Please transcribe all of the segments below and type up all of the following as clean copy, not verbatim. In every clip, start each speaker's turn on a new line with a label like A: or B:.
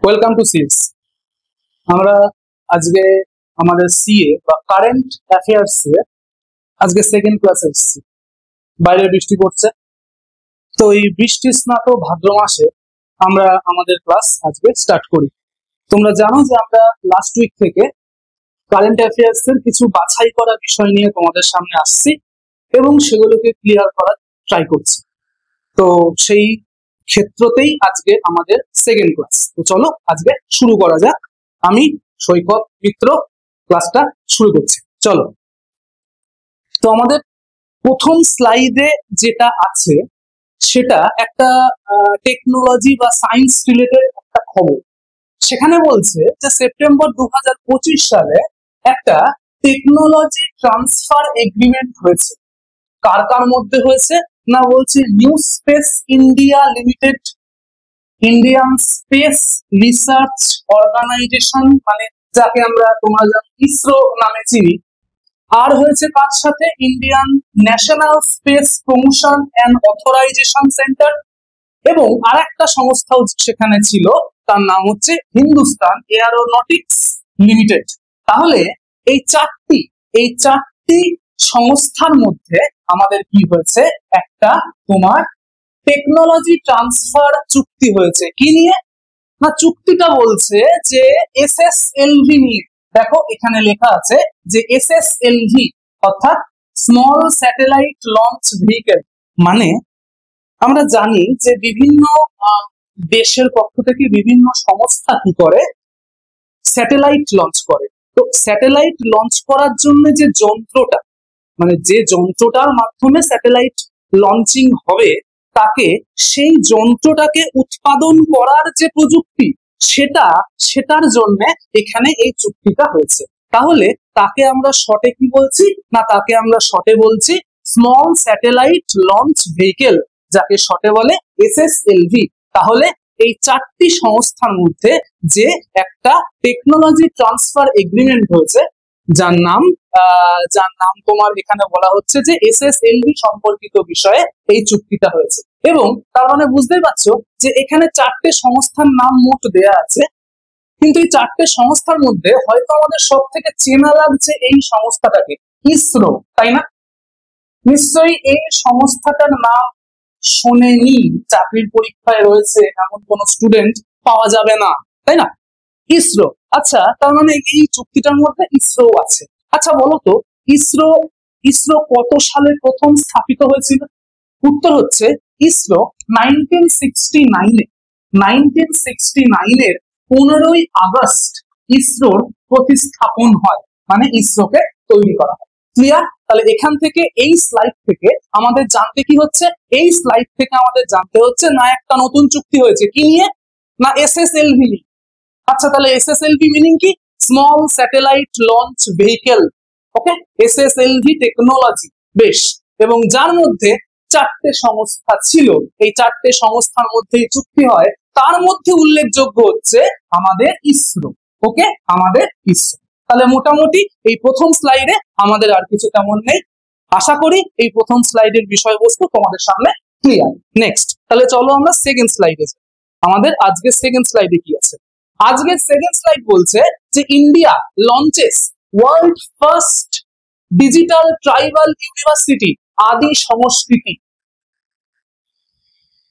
A: Welcome to CS. আমরা আজকে আমাদের সিএ বা কারেন্ট অ্যাফেয়ার্স এর আজকে সেকেন্ড ক্লাসে এসেছি। বাইরে বৃষ্টি পড়ছে, তো এই বৃষ্টি স্নাত ভাদ্র মাসে আমরা আমাদের ক্লাস আজকে স্টার্ট করি। তোমরা জানো যে আমরা লাস্ট উইক থেকে কারেন্ট অ্যাফেয়ার্স এর কিছু বাছাই করা বিষয় নিয়ে তোমাদের সামনে আসছি এবং সেগুলোকে ক্লিয়ার করার ট্রাই করছি। তো সেই ক্ষেত্রতেই আজকে আমাদের সেকেন্ড ক্লাস। তো চলো আজকে শুরু করা যাক। আমি সৈকত মিত্র ক্লাসটা শুরু করছি। চলো, তো আমাদের প্রথম স্লাইডে যেটা আছে সেটা একটা টেকনোলজি বা সায়েন্স রিলেটেড একটা খবর। সেখানে বলছে যে সেপ্টেম্বর 2025 সালে একটা টেকনোলজি ট্রান্সফার এগ্রিমেন্ট হয়েছে। কার কার মধ্যে হয়েছে না, বলছে new space India limited, Indian space research organisation, মানে যাকে আমরা তোমরা ইসরো নামে চিনি, আর হয়েছে কার সাথে, Indian national space promotion and authorisation centre, এবং আর একটা সংস্থাও সেখানে ছিল, তার নাম হচ্ছে হিন্দুস্তান এয়ারোনটিক্স লিমিটেড। তাহলে এই চারটি সংস্থার মধ্যে আমাদের কি হয়েছে, একটা তোমার টেকনোলজি ট্রান্সফার চুক্তি হয়েছে। কি নিয়ে না, চুক্তিটা বলছে যে এসএসএলভি নিয়ে। দেখো এখানে লেখা আছে যে এসএসএলভি অর্থাৎ স্মল স্যাটেলাইট লঞ্চ ভেহিকেল। মানে আমরা জানি যে বিভিন্ন দেশের পক্ষ থেকে বিভিন্ন সংস্থা কি করে, স্যাটেলাইট লঞ্চ করে। তো স্যাটেলাইট লঞ্চ করার জন্য যে যন্ত্রটা, মানে যে যন্ত্রটার মাধ্যমে স্যাটেলাইট লঞ্চিং হবে, তাকে সেই যন্ত্রটাকে উৎপাদন করার যে প্রযুক্তি, সেটার জন্য এখানে এই চুক্তিটা হয়েছে। তাহলে তাকে আমরা শর্টে কি বলছি না, তাকে আমরা শর্টে বলছি স্মল স্যাটেলাইট লঞ্চ ভেহিকেল, যাকে শর্টে বলে এসএসএলভি। তাহলে এই চারটি সংস্থার মধ্যে যে একটা টেকনোলজি ট্রান্সফার এগ্রিমেন্ট হয়েছে, যার নাম তোমার এখানে বলা হচ্ছে যে এসএসএলভি সম্পর্কিত বিষয়ে এই চুক্তিটা হয়েছে। এবং তার মানে বুঝতেই পারছো যে এখানে চারটে সংস্থার নাম মোট দেয়া আছে, কিন্তু এই চারটে সংস্থার মধ্যে হয়তো আমাদের সব থেকে চেনা লাগছে এই সংস্থাটাকে, ইসরো, তাই না? নিশ্চয়ই এই সংস্থাটার নাম শোনেনি, চাকরির পরীক্ষায় রয়েছে এমন কোন স্টুডেন্ট পাওয়া যাবে না, তাই না? ইসরো। আচ্ছা, তার মানে এই চুক্তিটার মধ্যে ইসরো আছে। আচ্ছা বলো তো, ইসরো কত সালে প্রথম স্থাপিত হয়েছিল? উত্তর হচ্ছে ইসরো 1969 এর 15ই আগস্ট ইসরোর প্রতিস্থাপন হয়, মানে ইসরোকে তৈরি করা হয়। ক্লিয়ার? তাহলে এখান থেকে এই স্লাইড থেকে আমাদের জানতে কি হচ্ছে, এই স্লাইড থেকে আমাদের জানতে হচ্ছে না একটা নতুন চুক্তি হয়েছে, কি নিয়ে না এসএসএলভি নিয়ে। আচ্ছা, তাহলে এসএসএলভি মিনিং কি? Small satellite launch vehicle. Okay, SSLV technology. বেশ। এবং যার মধ্যে চারটে সংস্থা ছিল, এই চারটে সংস্থার মধ্যেই চুক্তি হয়, তার মধ্যে উল্লেখযোগ্য হচ্ছে আমাদের ইসরো। ওকে, আমাদের ইসরো। তাহলে মোটামুটি এই প্রথম স্লাইডে আমাদের আর কিছু তেমন নেই। আশা করি এই প্রথম স্লাইডের বিষয়বস্তু তোমাদের সামনে ক্লিয়ার। নেক্সট, তাহলে চলো আমরা সেকেন্ড স্লাইডে যাই। আমাদের আজকে সেকেন্ড স্লাইডে কি আছে? আজকের সেকেন্ড স্লাইড বলছে যে India launches world first digital tribal university আদি সংস্কৃতি।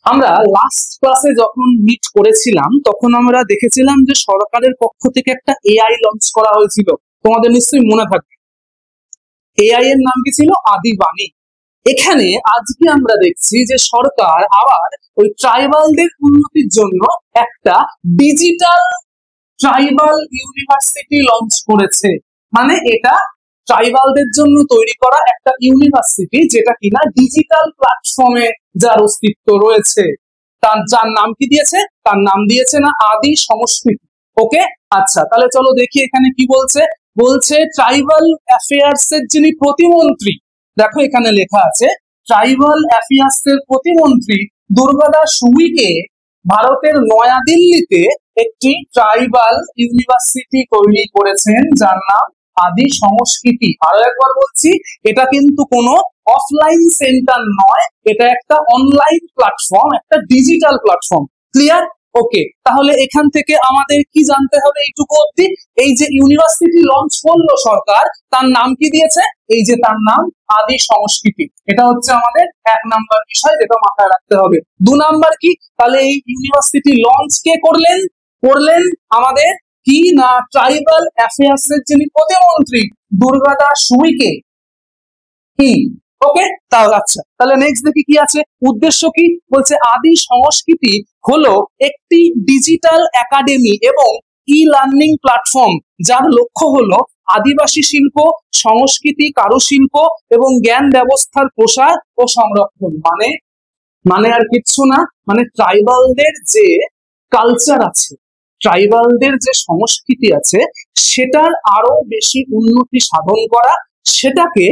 A: আমরা লাস্ট ক্লাসে যখন মিট করেছিলাম তখন আমরা দেখেছিলাম যে সরকারের পক্ষ থেকে একটা এআই লঞ্চ করা হয়েছিল, তোমাদের নিশ্চয়ই মনে থাকবে। এআই এর নাম কি ছিল? আদিবাণী। এখানে আজকে আমরা দেখছি যে সরকার আবার ওই ট্রাইবালদের উন্নতির জন্য একটা ডিজিটাল ট্রাইবাল ইউনিভার্সিটি লঞ্চ করেছে। মানে এটা ট্রাইবালদের জন্য তৈরি করা একটা ইউনিভার্সিটি, যেটা কিনা ডিজিটাল প্ল্যাটফর্মে যার অস্তিত্ব রয়েছে। যার নাম কি দিয়েছে? তার নাম দিয়েছে না আদি সংস্কৃতি। ওকে, আচ্ছা, তাহলে চলো দেখি এখানে কি বলছে। বলছে ট্রাইবাল অ্যাফেয়ার্স এর যিনি প্রতিমন্ত্রী, দেখো এখানে লেখা আছে ট্রাইবাল অ্যাফেয়ার্স এর প্রতিমন্ত্রী দুর্গাদাস উইকে ভারতের নয়াদিল্লিতে একটি ট্রাইবাল ইউনিভার্সিটি তৈরি করেছেন, যার নাম আদি সংস্কৃতি। আরো একবার বলছি, এটা কিন্তু কোনো অফলাইন সেন্টার নয়, এটা একটা অনলাইন প্ল্যাটফর্ম, একটা ডিজিটাল প্ল্যাটফর্ম। ক্লিয়ার? ওকে, তাহলে এখান থেকে আমাদের কি জানতে হবে এইটুকু অবধি? এই যে ইউনিভার্সিটি লঞ্চ করলো সরকার, তার নাম কি দিয়েছে? এই যে তার নাম আদি সংস্কৃতি। এটা হচ্ছে আমাদের 1 নাম্বার বিষয়, যেটা মাথায় রাখতে হবে। 2 নাম্বার কি? তাহলে এই ইউনিভার্সিটি লঞ্চ কে করলেন? করলেন আমাদের কি না ট্রাইবাল অ্যাফেয়ার্স এর যিনি প্রতিমন্ত্রী দুর্গাদাস উইকে। কি? ওকে, তাহলে আচ্ছা, তাহলে নেক্সট দেখি কি আছে। উদ্দেশ্য কি বলছে? আদি সংস্কৃতি হলো একটি ডিজিটাল একাডেমি এবং ই লার্নিং প্ল্যাটফর্ম, যার লক্ষ্য হলো আদিবাসী শিল্প, সংস্কৃতি, কারুশিল্প এবং জ্ঞান ব্যবস্থার প্রসার ও সংরক্ষণ। মানে আর কিচ্ছু না, মানে ট্রাইবালদের যে কালচার আছে, ট্রাইবালদের যে সংস্কৃতি আছে, সেটার আরো বেশি উন্নতি সাধন করা, সেটাকে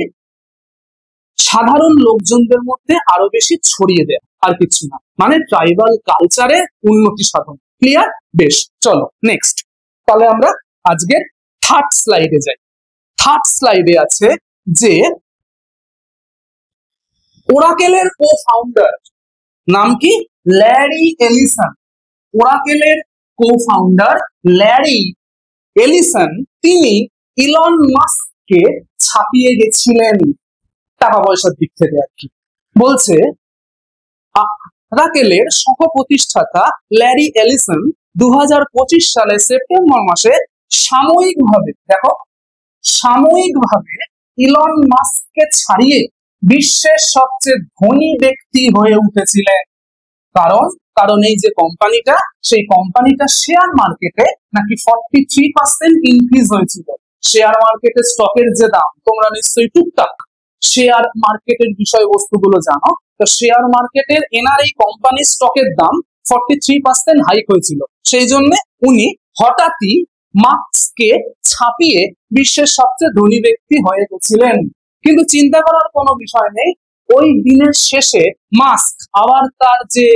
A: সাধারণ লোকজনদের মধ্যে আরো বেশি ছড়িয়ে দেয়, আর কিছু না। মানে ট্রাইবাল কালচারে উন্নতি সাধন। ক্লিয়ার? বেশ, চলো নেক্সট। তাহলে আমরা আজকের থার্ড স্লাইডে যাই। থার্ড স্লাইডে আছে যে ওরাকেলের কো ফাউন্ডার নাম কি? Larry Ellison. ওরাকেলের কো ফাউন্ডার ল্যারি এলিসন, তিনি ইলন মাস্ককে ছাপিয়ে গেছিলেন টাকা পয়সার দিক থেকে আর কি। বলছে ওরাকেলের সহ প্রতিষ্ঠাতা ল্যারি এলিসন 2025 সালে সেপ্টেম্বর মাসে সাময়িকভাবে, দেখো, সাময়িকভাবে ইলন মাস্ককে ছাড়িয়ে বিশ্বের সবচেয়ে ধনী ব্যক্তি হয়ে উঠেছিলেন। কারণ এই যে কোম্পানিটা, সেই কোম্পানিটা শেয়ার মার্কেটে নাকি 43% ইনক্রিজ হয়েছিল। শেয়ার মার্কেটে স্টকের যে দাম, তোমরা নিশ্চয়ই টুকটাক শেয়ার মার্কেটের বিষয়বস্তুগুলো জানো। তো শেয়ার মার্কেটের এনআরএই কোম্পানির স্টকের দাম 43% হাইক হয়েছিল। সেই জন্য উনি হঠাৎই মাস্ককে ছাপিয়ে বিশ্বের সবচেয়ে ধনী ব্যক্তি হয়ে গেছিলেন। কিন্তু চিন্তা করার কোনো বিষয় নেই, ওই দিনের শেষে মাস্ক আবার তার যে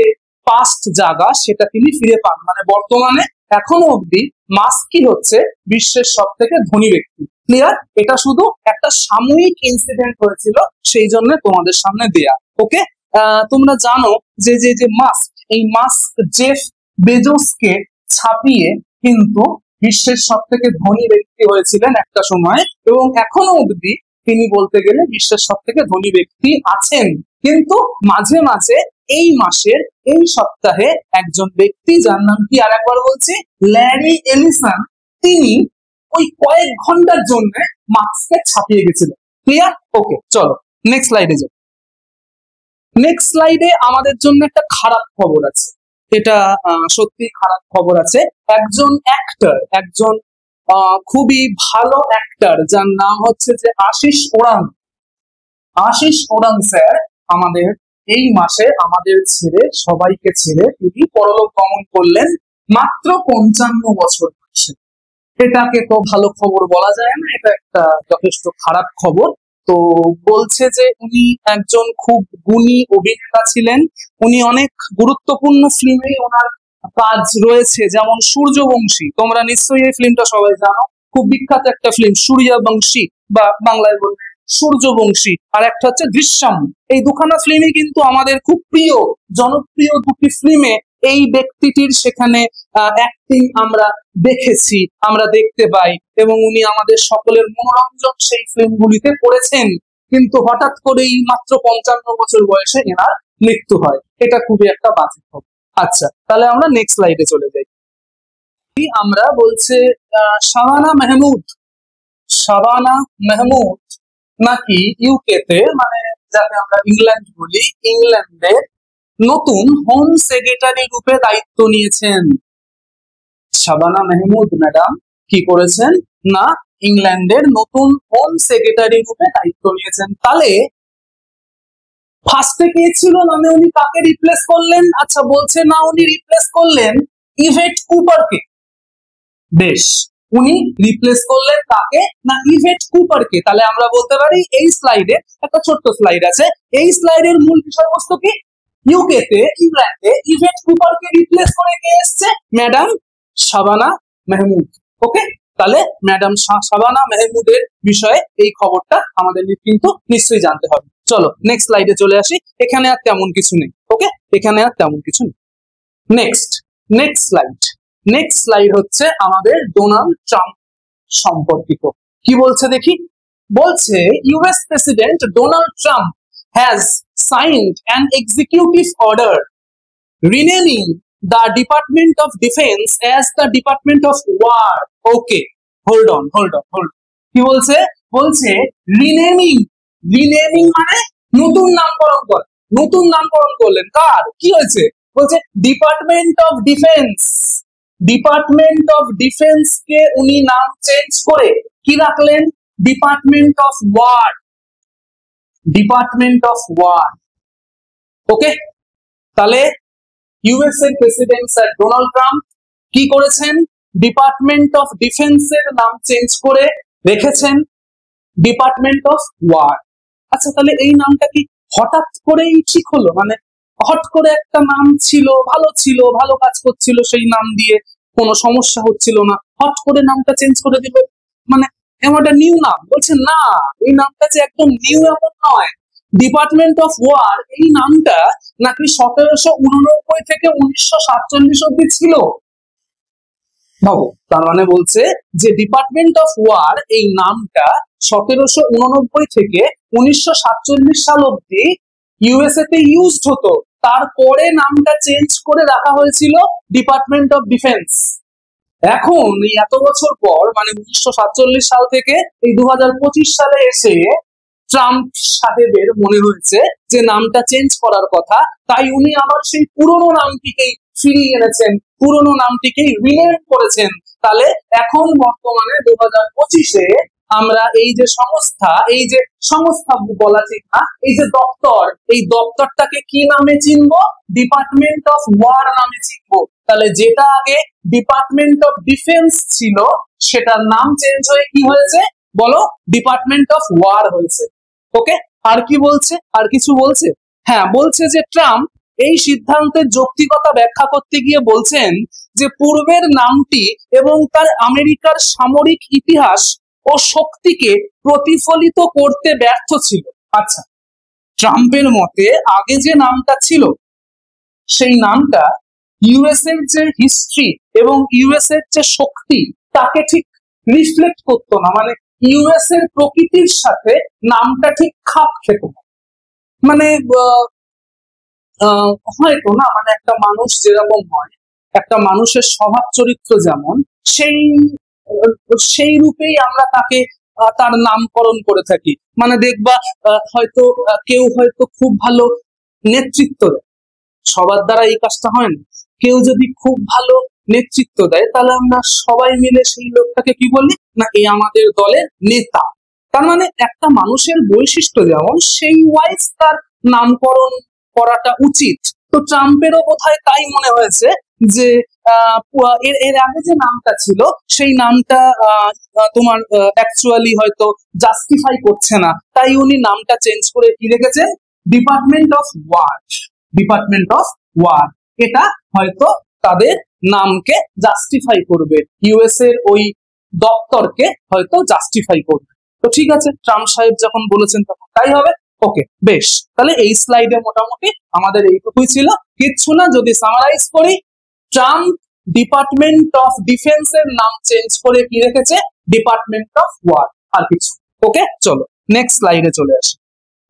A: পাস্ট জায়গা সেটা তিনি ফিরে পান। মানে বর্তমানে এখনো অব্দি মাস্কই হচ্ছে বিশ্বের সব থেকে ধনী ব্যক্তি। ক্লিয়ার? এটা শুধু একটা সাময়িক ইনসিডেন্ট হয়েছিল, সেই জন্য তোমাদের সামনে দেয়া। ওকে, তোমরা জানো যে যে যে মাস্ক, এই মাস্ক জেফ বেজোসকে ছাপিয়ে কিন্তু বিশ্বের সব থেকে ধনী ব্যক্তি হয়েছিলেন একটা সময়, এবং এখনো অব্দি তিনি বলতে গেলে বিশ্বের সব থেকে ধনী ব্যক্তি আছেন। কিন্তু মাঝে মাঝে এই মাসের এই সপ্তাহে একজন ব্যক্তি, যার নাম কি আর একবার বলছি, ল্যারি এলিসন, তিনি ওই কয়েক ঘন্টার জন্য মাস্ককে ছাপিয়ে গেছিলেন। ক্লিয়ার? ওকে, চলো নেক্সট স্লাইডে যাই। নেক্সট স্লাইডে আমাদের জন্য একটা খারাপ খবর আছে। এটা সত্যি খারাপ খবর আছে। একজন অ্যাক্টর, একজন খুবই ভালো অ্যাক্টর, যার নাম হচ্ছে যে আশিস ওরাং। আশিস ওরাং স্যার আমাদের এই মাসে আমাদের ছেড়ে, সবাইকে ছেড়ে তিনি পরলোক গমন করলেন মাত্র 55 বছর বয়সে। এটাকে তো ভালো খবর বলা যায় না, এটা একটা যথেষ্ট খারাপ খবর। তো বলছে যে উনি একজন খুব গুণী অভিনেতা ছিলেন। উনি অনেক গুরুত্বপূর্ণ ফিল্মে ওনার কাজ রয়েছে, যেমন সূর্যবংশী। তোমরা নিশ্চয়ই এই ফিল্মটা সবাই জানো, খুব বিখ্যাত একটা ফিল্ম, সূর্যবংশী বা বাংলায় বললে সূর্যবংশী। আর একটা হচ্ছে দৃশ্যম। এই দুখানা ফিল্মই কিন্তু আমাদের খুব প্রিয়, জনপ্রিয় দুটি ফিল্মে এই ব্যক্তিটির সেখানে অ্যাক্টিং আমরা দেখেছি, আমরা দেখতে পাই, এবং উনি আমাদের সকলের মনোরঞ্জন সেই ফিল্মগুলিতে করেছেন। কিন্তু হঠাৎ করেই মাত্র 55 বছর বয়সে এনার মৃত্যু হয়। এটা খুবই একটা বাজে খবর। আচ্ছা, তাহলে আমরা নেক্সট স্লাইডে চলে যাই। আমরা বলছে শাবানা মাহমুদ। শাবানা মাহমুদ নাকি ইউকেতে, মানে যাকে আমরা ইংল্যান্ড বলি, ইংল্যান্ডে নতুন হোম সেক্রেটারি রূপে দায়িত্ব নিয়েছেন। শাবানা মাহমুদ ম্যাডাম কি করেছেন না, ইংল্যান্ডের নতুন হোম সেক্রেটারি রূপে দায়িত্ব নিয়েছেন। তাহলে ফার্স্টে কে ছিল, মানে উনি কাকে রিপ্লেস করলেন? আচ্ছা, বলছে না উনি রিপ্লেস করলেন ইভেট কুপারকে। বেশ, উনি রিপ্লেস করলেন কাকে না, ইভেট কুপারকে। তাহলে আমরা বলতে পারি এই স্লাইডে একটা ছোট্ট স্লাইড আছে, এই স্লাইডের মূল বিষয়বস্তু কি? ইউকেতে, ইংল্যান্ডে ইভেট কুপারকে রিপ্লেস করে কে এসছে? ম্যাডাম শাবানা মাহমুদ। ওকে, তাহলে ম্যাডাম শাবানা মাহমুদের বিষয়ে এই খবরটা আমাদের কিন্তু নিশ্চয়ই জানতে হবে। চলো নেক্সট স্লাইডে চলে আসি। এখানে আর তেমন কিছু নেই। ওকে, এখানে আর তেমন কিছু নেই। নেক্সট নেক্সট স্লাইড হচ্ছে আমাদের ডোনাল্ড ট্রাম্প সম্পর্কিত। কি বলছে দেখি, বলছে US president Donald Trump has signed an executive order renaming the Department of Defense as the Department of War. Okay, hold on. কি বলছে, বলছে রিনেমিং মানে নতুন নামকরণ করলেন। কার, কি হয়েছে, বলছে ডিপার্টমেন্ট অফ ডিফেন্স কে উনি নাম চেঞ্জ করে কি রাখলেন, ডিপার্টমেন্ট অফ ওয়ার। ওকে, তাহলে ইউএস এর প্রেসিডেন্ট স্যার ডোনাল্ড ট্রাম্প কি করেছেন, ডিপার্টমেন্ট অফ ডিফেন্সের নাম চেঞ্জ করে রেখেছেন ডিপার্টমেন্ট অফ ওয়ার। আচ্ছা, তাহলে এই নামটা কি হঠাৎ করেই ঠিক হলো, মানে হট করে একটা নাম ছিল, ভালো কাজ করছিল, সেই নাম দিয়ে কোনো সমস্যা হচ্ছিল না, হট করে নামটা চেঞ্জ করে দিল, মানে এমন একটা নিউ নাম? বলছে না, এই নামটা যে একদম নিউ এমন নয়। ডিপার্টমেন্ট অফ ওয়ার এই নামটা নাকি 1789 থেকে 1947 অব্দি ছিল। ভাবো, তার মানে বলছে যে ডিপার্টমেন্ট অফ ওয়ার এই নামটা 1789 থেকে 1947 সাল অব্দি ইউএসএ তে ইউজড হতো, তারপরে নামটা চেঞ্জ করে রাখা হয়েছিল ডিপার্টমেন্ট অফ ডিফেন্স। এখন এই এত বছর পর, মানে 1947 সাল থেকে এই 2025 সালে এসে ট্রাম্প সাহেবের মনে হয়েছে যে নামটা চেঞ্জ করার কথা, তাই উনি আবার সেই পুরনো নামটিকেই ফিরিয়ে এনেছেন, পুরনো নামটিকেই রিনেম করেছেন। তাহলে এখন বর্তমানে 2025-এ আমরা এই যে সংস্থা বলা ঠিক না, এই যে দপ্তর, এই দপ্তরটাকে কি নামে চিনবো, ডিপার্টমেন্ট অফ ওয়ার নামে চিনবো। তাহলে যেটা আগে ডিপার্টমেন্ট অফ ডিফেন্স ছিল, সেটার নাম চেঞ্জ হয়ে কি হয়েছে বলো, ডিপার্টমেন্ট অফ ওয়ার হয়েছে। ওকে, আর কি বলছে, আর কিছু বলছে? হ্যাঁ, বলছে যে ট্রাম্প এই সিদ্ধান্তের যৌক্তিকতা ব্যাখ্যা করতে গিয়ে বলছেন যে পূর্বের নামটি এবং তার আমেরিকার সামরিক ইতিহাস ও শক্তিকে প্রতিফলিত করতে ব্যর্থ ছিল। আচ্ছা, ট্রাম্পের মতে আগে যে নামটা ছিল সেই নামটা ইউএস এর যে হিস্ট্রি এবং ইউএস এর যে শক্তি তাকে ঠিক রিফ্লেক্ট করতো না, মানে ইউএস এর প্রকৃতির সাথে নামটা ঠিক খাপ খেত না। মানে হয়তো না, মানে একটা মানুষ যেরকম হয়, একটা মানুষের স্বভাব চরিত্র যেমন, সেই রূপেই আমরা তাকে তার নামকরণ করে থাকি। মানে দেখবা হয়তো কেউ হয়তো খুব ভালো নেতৃত্ব দেয়, সবার দ্বারা এই কাজটা হয় না, কেউ যদি খুব ভালো নেতৃত্ব দেয় তাহলে আমরা সবাই মিলে সেই লোকটাকে কি বলি না, এ আমাদের দলের নেতা। তার মানে একটা মানুষের বৈশিষ্ট্য যেমন, সেই ওয়াইজ তার নামকরণ করাটা উচিত। তো ট্রাম্পেরও বোধহয় তাই মনে হয়েছে যে এর আগে যে নামটা ছিল সেই নামটা তোমার অ্যাকচুয়ালি হয়তো জাস্টিফাই করছে না, তাই উনি নামটা চেঞ্জ করে কি রেখেছে, ডিপার্টমেন্ট অফ ওয়ার। এটা হয়তো তাদের নামকে জাস্টিফাই করবে, ইউএস এর ওই দপ্তরকে হয়তো জাস্টিফাই করবে। তো ঠিক আছে, ট্রাম্প সাহেব যখন বলেছেন তখন তাই হবে। ওকে, বেশ, তাহলে এই স্লাইডে মোটামুটি আমাদের এইটুকুই ছিল, কিচ্ছু না। যদি সামারাইজ করি, ট্রাম্প ডিপার্টমেন্ট অফ ডিফেন্স এর নাম চেঞ্জ করে কি রেখেছে, ডিপার্টমেন্ট অফ ওয়ার, আর কিছু। ওকে, চলো নেক্সট স্লাইডে চলে আসি।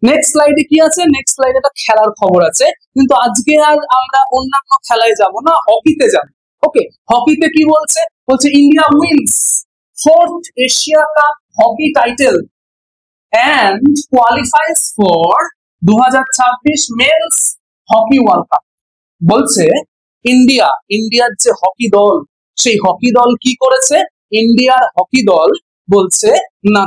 A: নেক্সট স্লাইডে কি আছে, নেক্সট স্লাইডে একটা খেলার খবর আছে, কিন্তু আজকে আর আমরা অন্যান্য খেলায় যাব না, হকিতে যাব। ওকে, হকিতে কি বলছে, বলছে India wins 4th Asia cup hockey title and qualifies for 2026 men's hockey world cup. বলছে ইন্ডিয়ার যে হকি দল, সেই হকি দল কি করেছে, ইন্ডিয়ার হকি দল বলছে না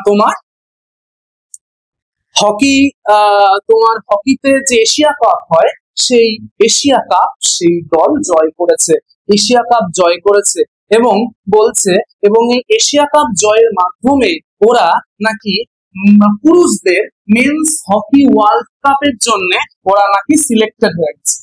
A: তোমার হকিতে যে এশিয়া কাপ হয়, সেই এশিয়া কাপ সেই দল জয় করেছে, এশিয়া কাপ জয় করেছে। এবং বলছে, এবং এই এশিয়া কাপ জয়ের মাধ্যমে ওরা নাকি পুরুষদের মেন্স হকি ওয়ার্ল্ড কাপের জন্য ওরা নাকি সিলেক্টেড হয়ে গেছে।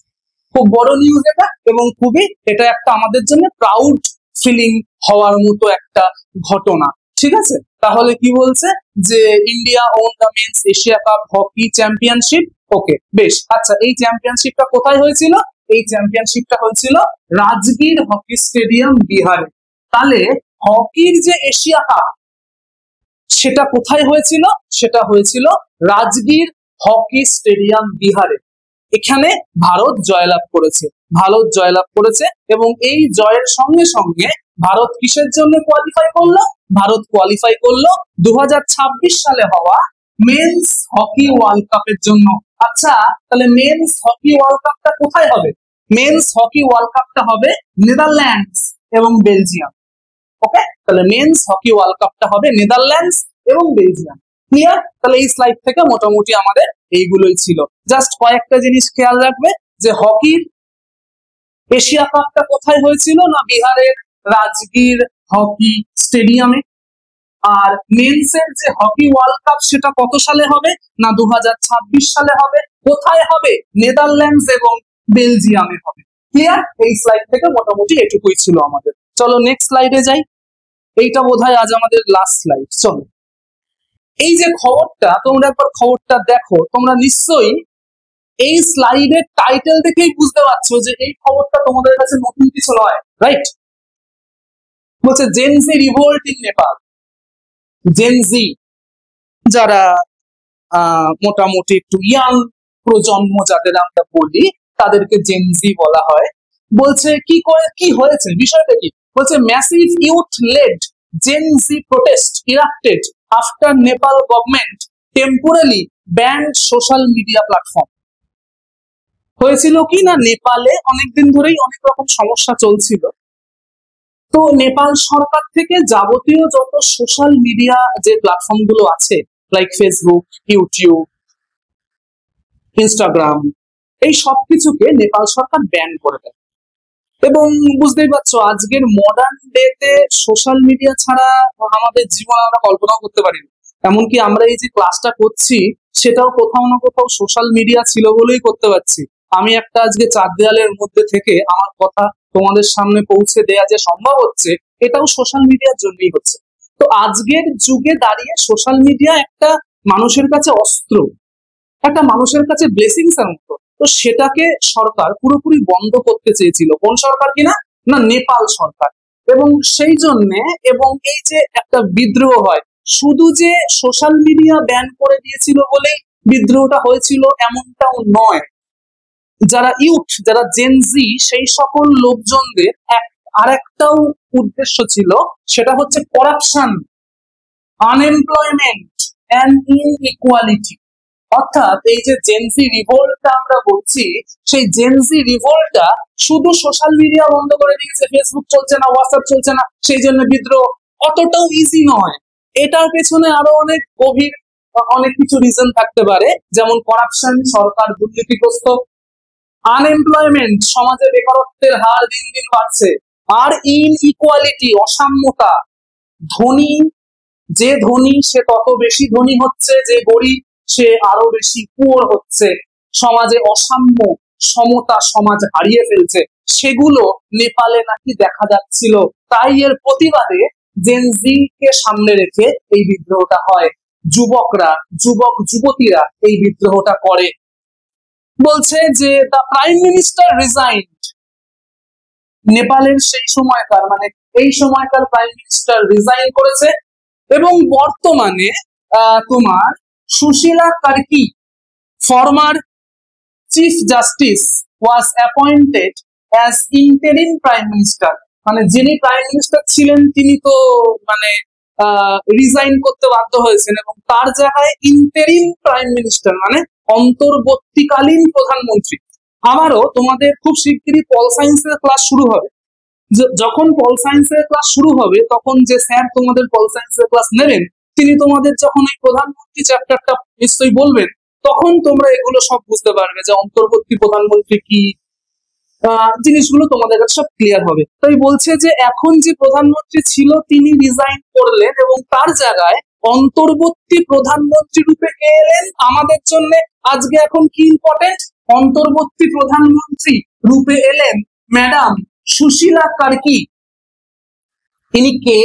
A: খুব বড় নিউজ এটা, এবং খুবই এটা একটা আমাদের জন্য প্রাউড ফিলিং হওয়ার মতো একটা ঘটনা। ঠিক আছে, তাহলে কি বলছে যে India won the men's Asia cup hockey championship. Okay, বেশ, আচ্ছা, এই চ্যাম্পিয়নশিপটা কোথায় হয়েছিল, এই চ্যাম্পিয়নশিপটা হয়েছিল রাজগীর হকি স্টেডিয়াম বিহারে। তাহলে হকির যে এশিয়া কাপ সেটা কোথায় হয়েছিল? সেটা হয়েছিল রাজগীর হকি স্টেডিয়াম বিহারে। এখানে ভারত জয়লাভ করেছে, ভারত জয়লাভ করেছে এবং এই জয়ের সঙ্গে সঙ্গে ভারত কিসের জন্য কোয়ালিফাই করলো? ভারত কোয়ালিফাই করলো 2026 সালে হওয়া মেন্স হকি ওয়ার্ল্ড কাপের জন্য। আচ্ছা, তাহলে মেন্স হকি ওয়ার্ল্ড কাপটা কোথায় হবে? মেন্স হকি ওয়ার্ল্ড কাপটা হবে নেদারল্যান্ডস এবং বেলজিয়াম। ওকে, তাহলে মেন্স হকি ওয়ার্ল্ড কাপটা হবে নেদারল্যান্ডস এবং বেলজিয়াম। ক্লিয়ার? তাহলে এই স্লাইড থেকে মোটামুটি আমাদের এইগুলোই ছিল। জাস্ট কয়েকটা জিনিস খেয়াল রাখবে যে হকির এশিয়া কাপটা কোথায় হয়েছিল? না বিহারের রাজগীর হকি স্টেডিয়ামে। আর মেন্সের যে হকি ওয়ার্ল্ড কাপ সেটা কত সালে হবে? না 2026 সালে হবে। কোথায় হবে? নেদারল্যান্ডস এবং বেলজিয়ামে হবে। ক্লিয়ার? এই স্লাইড থেকে মোটামুটি এটুকুই ছিল আমাদের। চলো নেক্সট স্লাইডে যাই। এইটা বোধহয় আজ আমাদের লাস্ট স্লাইড। চলো, এই যে খবরটা, তোমরা একবার খবরটা দেখো। তোমরা নিশ্চয়ই এই স্লাইডের টাইটেল দেখেই বুঝতে পারছো যে এই খবরটা তোমাদের কাছে নতুন কিছু নয়, রাইট? বলছে Gen Z revolt in Nepal. Gen Z যারা মোটামুটি একটু ইয়াং প্রজন্ম যাদের আমরা বলি তাদেরকে জেনজি বলা হয়। বলছে কি করে কি হয়েছে, বিষয়টা কি? বলছে massive youth led Gen Z protest erupted after Nepal government temporary banned social media platform. হয়েছিল কি না, নেপালে অনেকদিন ধরেই অনেক রকম সমস্যা চলছিল। তো নেপাল সরকার থেকে যাবতীয় যত সোশ্যাল মিডিয়া যে প্ল্যাটফর্ম গুলো আছে লাইক ফেসবুক, ইউটিউব, ইনস্টাগ্রাম, এই সব কিছুকে নেপাল সরকার ব্যান করে দেয়। এবং বুঝতেই পারছো আজকের মডার্ন ডেতে সোশ্যাল মিডিয়া ছাড়া আমাদের জীবন আমরা কল্পনাও করতে পারি না। এমনকি আমরা এই যে ক্লাসটা করছি সেটাও কোথাও না কোথাও সোশ্যাল মিডিয়া ছিল বলেই করতে পারছি। আমি একটা আজকে চার দেয়ালের মধ্যে থেকে আমার কথা তোমাদের সামনে পৌঁছে দেয়া যে সম্ভব হচ্ছে, এটাও সোশ্যাল মিডিয়ার জন্যই হচ্ছে। তো আজকের যুগে দাঁড়িয়ে সোশ্যাল মিডিয়া একটা মানুষের কাছে অস্ত্র, একটা মানুষের কাছে ব্লেসিংস এর মতো। তো সেটাকে সরকার পুরোপুরি বন্ধ করতে চেয়েছিল। কোন সরকার কিনা? না নেপাল সরকার। এবং সেই জন্য এবং এই যে একটা বিদ্রোহ হয়, শুধু যে সোশ্যাল মিডিয়া ব্যান করে দিয়েছিল বলেই বিদ্রোহটা হয়েছিল এমনটাও নয়। যারা ইউথ, যারা জেনজি, সেই সকল লোকজনদের আরেকটাও উদ্দেশ্য ছিল, সেটা হচ্ছে করাপশন, আনএমপ্লয়মেন্ট এন্ড ইনইকুয়ালিটি। অর্থাৎ এই যে জেনজি রিভোল্টটা আমরা বলছি, সেই জেনজি রিভোল্টটা শুধু সোশ্যাল মিডিয়া বন্ধ করে দিয়েছে, ফেসবুক চলছে না, হোয়াটসঅ্যাপ চলছে না, সেই জন্য বিদ্রোহ, অতটাও ইজি নয়। এটার পেছনে আরো অনেক গভীর অনেক কিছু রিজন থাকতে পারে, যেমন করাপশন, সরকার দুর্নীতিগ্রস্ত, আনএমপ্লয়মেন্ট, সমাজে বেকারত্বের হার দিন দিন বাড়ছে, আর ইনইকুয়ালিটি, অসাম্যতা, ধনী যে ধনী সে তত বেশি ধনী হচ্ছে, যে গরিব সে আরো বেশি পুয়ার হচ্ছে, সমাজে অসাম্য, সমতা সমাজ হারিয়ে ফেলছে, সেগুলো নেপালে নাকি দেখা যাচ্ছিল। তাই এর প্রতিবাদে জেনজি কে সামনে রেখে এই বিদ্রোহটা হয়। যুবকরা, যুবক যুবতীরা এই বিদ্রোহটা করে। বলছে যে দ্য প্রাইম মিনিস্টার রিজাইন্ড, নেপালের সেই সময়কার মানে এই সময়কার প্রাইম মিনিস্টার রিজাইন করেছে এবং বর্তমানে তোমার Sushila Karki, former chief justice, was appointed as interim prime minister. মানে যিনি প্রাইম মিনিস্টার ছিলেন তিনি তো মানে রিজাইন করতে বাধ্য হয়েছেন এবং তার জায়গায় ইন্টারিম প্রাইম মিনিস্টার মানে অন্তর্বর্তীকালীন প্রধানমন্ত্রী। আবারও তোমাদের খুব শিগগিরই পল সায়েন্সের ক্লাস শুরু হবে। যখন পল সায়েন্সের ক্লাস শুরু হবে তখন যে স্যার তোমাদের পল সায়েন্সের ক্লাস নেবেন তিনি তোমাদের যখন এই প্রধানমন্ত্রী চ্যাপ্টারটা নিশ্চয়ই বলবেন, তখন তোমরা এগুলো সব বুঝতে পারবে যে অন্তর্বর্তী প্রধানমন্ত্রী কি, জিনিসগুলো তোমাদের কাছে সব ক্লিয়ার হবে। তাই বলছে যে এখন যে প্রধানমন্ত্রী ছিল তিনি রিজাইন করলেন এবং তার জায়গায় অন্তর্বর্তী প্রধানমন্ত্রী রূপে কে এলেন আমাদের জন্য। আজকে এখন কি ইম্পর্টেন্ট, অন্তর্বর্তী প্রধানমন্ত্রী রূপে এলেন ম্যাডাম সুশীলা কার্কি। ইনি কে?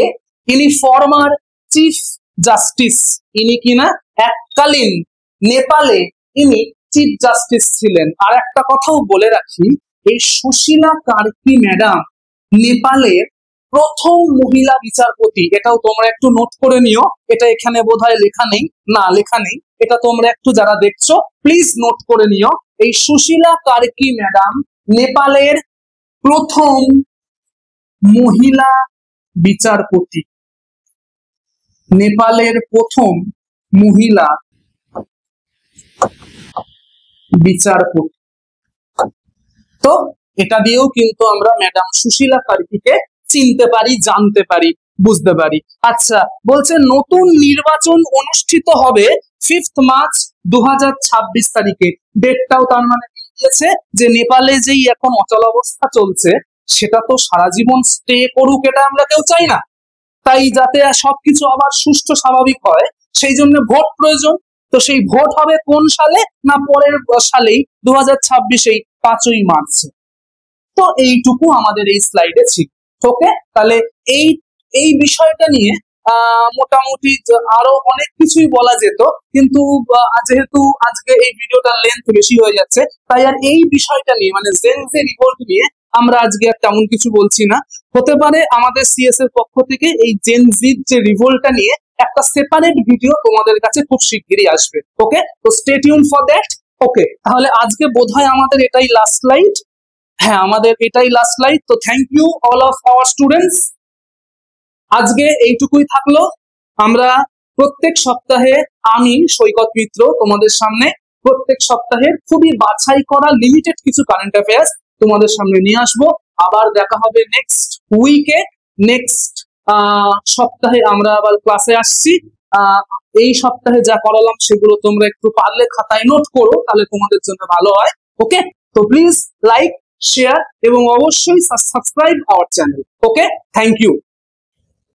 A: ইনি ফর্মার চিফ জাস্টিস। ইনি কিনা এককালীন নেপালে ইনি চিফ জাস্টিস ছিলেন। আর একটা কথাও বলে রাখি, এই সুশীলা কার্কি ম্যাডাম নেপালের প্রথম মহিলা বিচারপতি। এটাও তোমরা একটু নোট করে নিও, এটা এখানে বোধহয় লেখা নেই, না লেখা নেই, এটা তোমরা একটু যারা দেখছো প্লিজ নোট করে নিও। এই সুশীলা কার্কি ম্যাডাম নেপালের প্রথম মহিলা বিচারপতি, নেপালের প্রথম মহিলা বিচারপতি। তো এটা দিয়েও কিন্তু আমরা ম্যাডাম সুশীলা কার্কিকে চিনতে পারি, জানতে পারি, বুঝতে পারি। আচ্ছা, বলছে নতুন নির্বাচন অনুষ্ঠিত হবে 5 মার্চ 2026 তারিখে। ডেটটাও তার মানে দিয়েছে যে নেপালে যেই এখন অচলাবস্থা চলছে সেটা তো সারা জীবন স্টে করুক, এটা আমরা কেউ চাই না। তাই যাতে সবকিছু আবার সুষ্ঠু স্বাভাবিক হয় সেই জন্য ভোট প্রয়োজন। তো সেই ভোট হবে কোন সালে, না পরের সালেই 2026 5ই মার্চ। তো এইটুকু আমাদের এই স্লাইডে ছিল। ওকে, তাহলে এই এই বিষয়টা নিয়ে মোটামুটি আরো অনেক কিছুই বলা যেত, কিন্তু যেহেতু আজকে এই ভিডিওটার লেন্থ বেশি হয়ে যাচ্ছে তাই আর এই বিষয়টা নিয়ে মানে জেন জে রিভোল্ট নিয়ে আমরা আজকে আর তেমন কিছু বলছি না। হতে পারে আমাদের সিএস এর পক্ষ থেকে এই জেন জির যে রিভোল্টটা নিয়ে একটা সেপারেট ভিডিও তোমাদের কাছে খুব শিগগিরই আসবে। ওকে, তো স্টে টিউন ফর দ্যাট। ওকে, তাহলে আজকে বোধহয় আমাদের এটাই লাস্ট স্লাইড। হ্যাঁ, আমাদের এটাই লাস্ট স্লাইড। তো thank you all of our students. আজকে এইটুকুই থাকলো। আমরা প্রত্যেক সপ্তাহে, আমি সৈকত মিত্র তোমাদের সামনে প্রত্যেক সপ্তাহে খুবই বাছাই করা লিমিটেড কিছু কারেন্ট অ্যাফেয়ার্স তোমাদের সামনে নিয়ে আসবো। আবার দেখা হবে নেক্সট উইকে। নেক্সট সপ্তাহে আমরা আবার ক্লাসে আসছি। এই সপ্তাহে যা করালাম সেগুলো তোমরা একটু পারলে খাতায় নোট করো, তাহলে তোমাদের জন্য ভালো হয়। ওকে, তো প্লিজ লাইক, শেয়ার এবং অবশ্যই subscribe our channel. Okay, thank you.